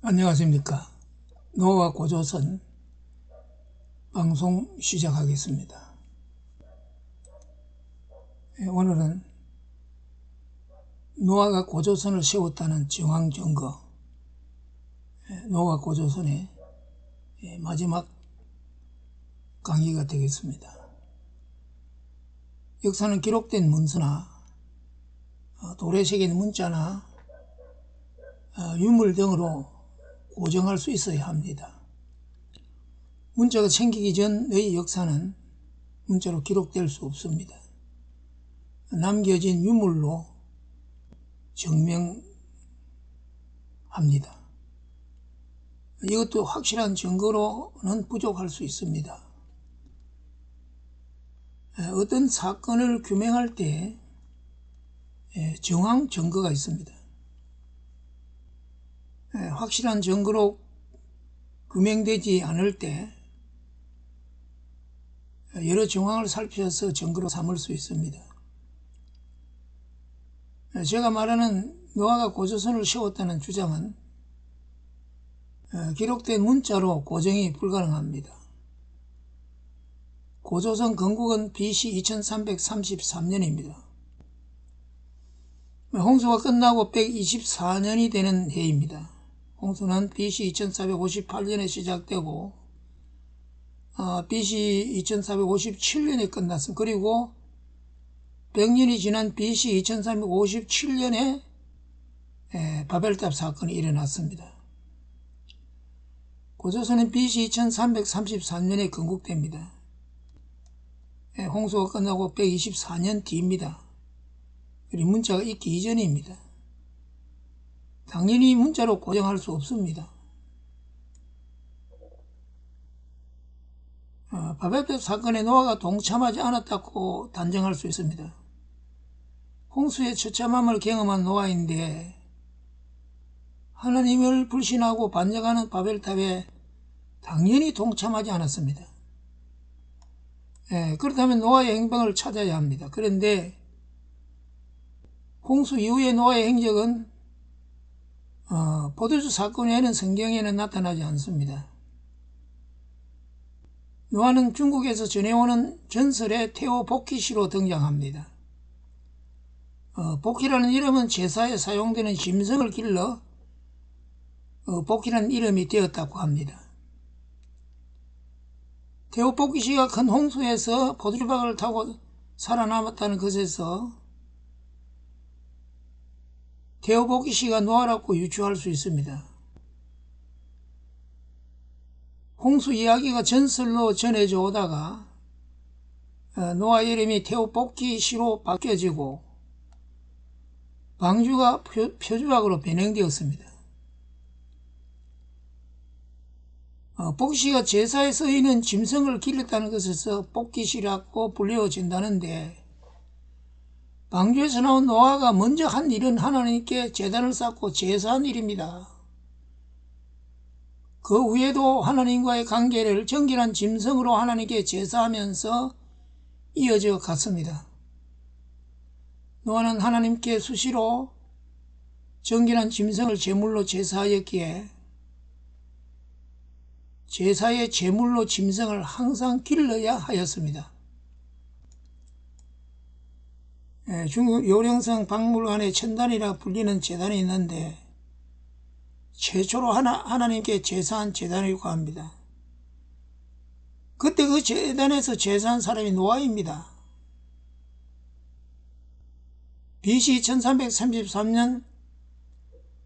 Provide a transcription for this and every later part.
안녕하십니까. 노아와 고조선 방송 시작하겠습니다. 오늘은 노아가 고조선을 세웠다는 정황 증거, 노아와 고조선의 마지막 강의가 되겠습니다. 역사는 기록된 문서나 돌에 새긴 문자나 유물 등으로 고정할 수 있어야 합니다. 문자가 생기기 전의 역사는 문자로 기록될 수 없습니다. 남겨진 유물로 증명합니다. 이것도 확실한 증거로는 부족할 수 있습니다. 어떤 사건을 규명할 때 정황 증거가 있습니다. 확실한 증거로 규명되지 않을 때 여러 정황을 살펴서 증거로 삼을 수 있습니다. 제가 말하는 노아가 고조선을 세웠다는 주장은 기록된 문자로 고정이 불가능합니다. 고조선 건국은 BC 2333년입니다. 홍수가 끝나고 124년이 되는 해입니다. 홍수는 BC 2458년에 시작되고 BC 2457년에 끝났습니다. 그리고 100년이 지난 BC 2357년에 바벨탑 사건이 일어났습니다. 고조선은 BC 2333년에 건국됩니다. 홍수가 끝나고 124년 뒤입니다. 그리고 문자가 있기 이전입니다. 당연히 문자로 고정할 수 없습니다. 바벨탑 사건에 노아가 동참하지 않았다고 단정할 수 있습니다. 홍수의 처참함을 경험한 노아인데 하나님을 불신하고 반역하는 바벨탑에 당연히 동참하지 않았습니다. 그렇다면 노아의 행방을 찾아야 합니다. 그런데 홍수 이후의 노아의 행적은 포도주 사건 외에는 성경에는 나타나지 않습니다. 노아는 중국에서 전해오는 전설의 태호 복희시로 등장합니다. 복희라는 이름은 제사에 사용되는 짐승을 길러 복희라는 이름이 되었다고 합니다. 태호 복희시가 큰 홍수에서 포도주박을 타고 살아남았다는 것에서 태호 복희시가 노아라고 유추할 수 있습니다. 홍수 이야기가 전설로 전해져 오다가 노아 이름이 태호 복희시로 바뀌어지고 방주가 표주박으로 변형되었습니다. 복희시가 제사에 쓰이는 짐승을 기렸다는 것에서 복희시라고 불려진다는데 방주에서 나온 노아가 먼저 한 일은 하나님께 제단을 쌓고 제사한 일입니다. 그 후에도 하나님과의 관계를 정결한 짐승으로 하나님께 제사하면서 이어져 갔습니다. 노아는 하나님께 수시로 정결한 짐승을 제물로 제사하였기에 제사의 제물로 짐승을 항상 길러야 하였습니다. 중국 요령성 박물관에 천단이라 불리는 제단이 있는데 최초로 하나님께 제사한 제단이라고 합니다. 그때 그 제단에서 제사한 사람이 노아입니다. BC 1333년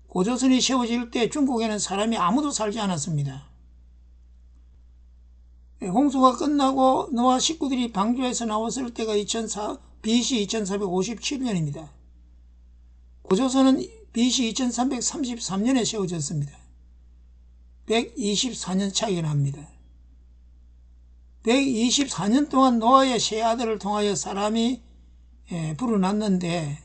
고조선이 세워질 때 중국에는 사람이 아무도 살지 않았습니다. 홍수가 끝나고 노아 식구들이 방주에서 나왔을 때가 BC 2457년입니다. 고조선은 BC 2333년에 세워졌습니다. 124년 차이가 납니다. 124년 동안 노아의 세 아들을 통하여 사람이 불어났는데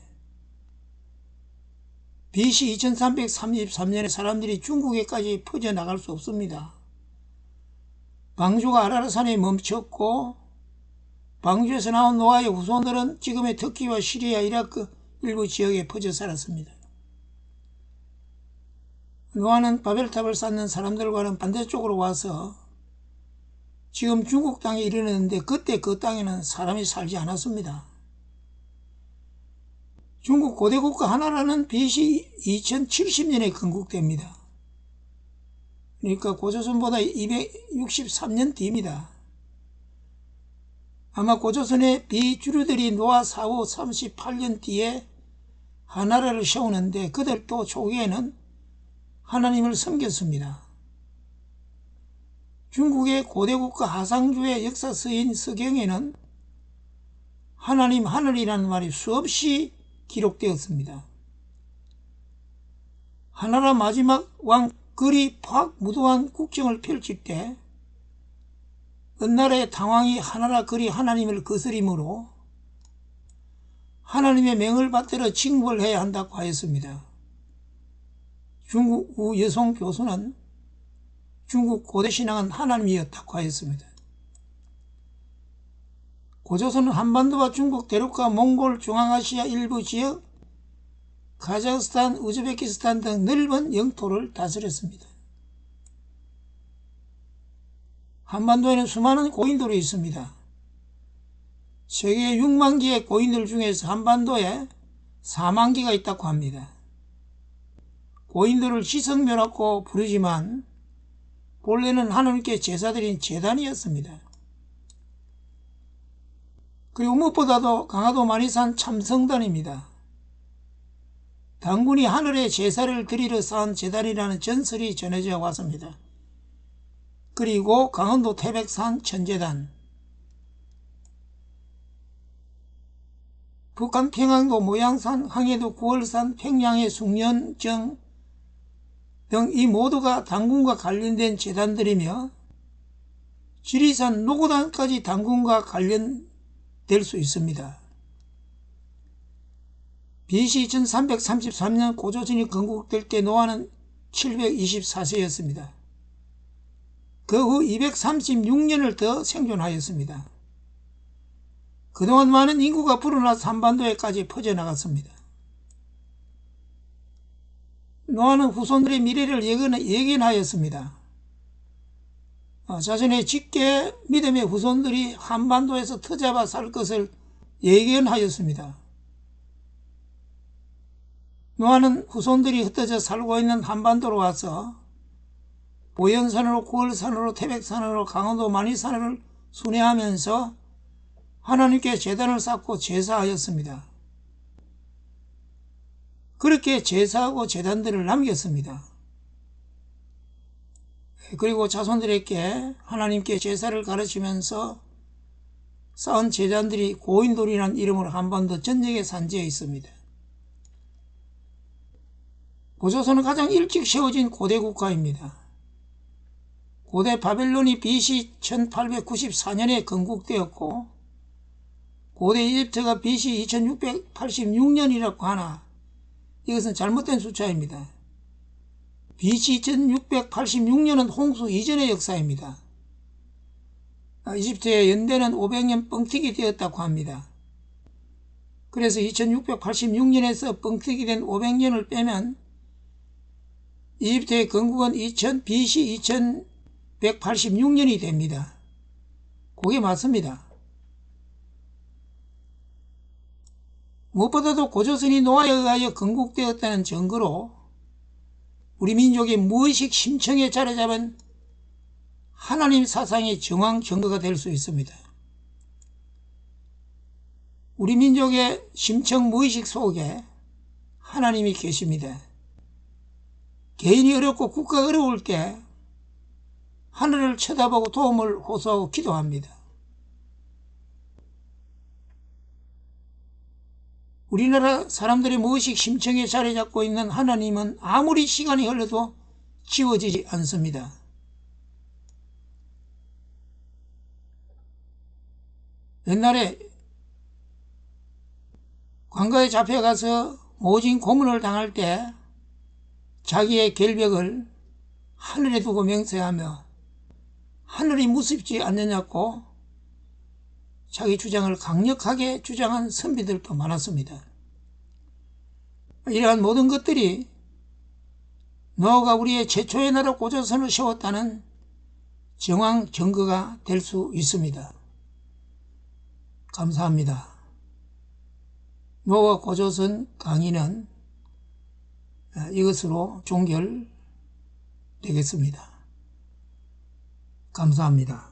BC 2333년에 사람들이 중국에까지 퍼져나갈 수 없습니다. 방주가 아라라산에 멈췄고 방주에서 나온 노아의 후손들은 지금의 터키와 시리아, 이라크 일부 지역에 퍼져 살았습니다. 노아는 바벨탑을 쌓는 사람들과는 반대쪽으로 와서 지금 중국 땅에 이르렀는데 그때 그 땅에는 사람이 살지 않았습니다. 중국 고대 국가 하나라는 BC 2070년에 건국됩니다. 그러니까 고조선보다 263년 뒤입니다. 아마 고조선의 비주류들이 노아 사후 38년 뒤에 하나라를 세우는데 그들도 초기에는 하나님을 섬겼습니다. 중국의 고대국가 하상주의 역사서인 서경에는 하나님 하늘이라는 말이 수없이 기록되었습니다. 하나라 마지막 왕 글이 무도한 국정을 펼칠 때 은나라의 당왕이 하나라 글이 하나님을 거스림으로 하나님의 명을 받들어 징벌해야 한다고 하였습니다. 중국 우 여송 교수는 중국 고대신앙은 하나님이었다고 하였습니다. 고조선은 한반도와 중국 대륙과 몽골, 중앙아시아 일부 지역, 카자흐스탄, 우즈베키스탄 등 넓은 영토를 다스렸습니다. 한반도에는 수많은 고인돌이 있습니다. 세계 6만 개의 고인돌 중에서 한반도에 4만 개가 있다고 합니다. 고인돌을 지성묘라고 부르지만 본래는 하나님께 제사드린 제단이었습니다. 그리고 무엇보다도 강화도 만이산 참성단입니다. 당군이 하늘에 제사를 드리러 쌓은 제단이라는 전설이 전해져 왔습니다. 그리고 강원도 태백산 천제단, 북한 평안도 모양산, 항해도 구월산, 평양의 숭련정 등 이 모두가 당군과 관련된 제단들이며 지리산 노고단까지 당군과 관련될 수 있습니다. BC 2333년 고조선이 건국될 때 노아는 724세였습니다. 그 후 236년을 더 생존하였습니다. 그동안 많은 인구가 불어나서 한반도에까지 퍼져나갔습니다. 노아는 후손들의 미래를 예견하였습니다. 자신의 직계 믿음의 후손들이 한반도에서 터잡아 살 것을 예견하였습니다. 노아는 후손들이 흩어져 살고 있는 한반도로 와서 보현산으로 구월산으로 태백산으로 강원도 만이산을 순회하면서 하나님께 제단을 쌓고 제사하였습니다. 그렇게 제사하고 제단들을 남겼습니다. 그리고 자손들에게 하나님께 제사를 가르치면서 쌓은 제단들이 고인돌이라는 이름으로 한반도 전역에 산지에 있습니다. 고조선은 가장 일찍 세워진 고대 국가입니다. 고대 바벨론이 BC 1894년에 건국되었고 고대 이집트가 BC 2686년이라고 하나 이것은 잘못된 숫자입니다. BC 1686년은 홍수 이전의 역사입니다. 이집트의 연대는 500년 뻥튀기 되었다고 합니다. 그래서 2686년에서 뻥튀기 된 500년을 빼면 이집트의 건국은 BC 2186년이 됩니다. 그게 맞습니다. 무엇보다도 고조선이 노아에 의하여 건국되었다는 증거로 우리 민족의 무의식 심층에 자리 잡은 하나님 사상의 정황 증거가 될 수 있습니다. 우리 민족의 심층 무의식 속에 하나님이 계십니다. 개인이 어렵고 국가가 어려울 때 하늘을 쳐다보고 도움을 호소하고 기도합니다. 우리나라 사람들의 무의식 심층에 자리 잡고 있는 하나님은 아무리 시간이 흘러도 지워지지 않습니다. 옛날에 관가에 잡혀가서 모진 고문을 당할 때 자기의 결벽을 하늘에 두고 맹세하며 하늘이 무섭지 않느냐고 자기 주장을 강력하게 주장한 선비들도 많았습니다. 이러한 모든 것들이 노아가 우리의 최초의 나라 고조선을 세웠다는 정황 증거가 될 수 있습니다. 감사합니다. 노아 고조선 강의는 이것으로 종결되겠습니다. 감사합니다.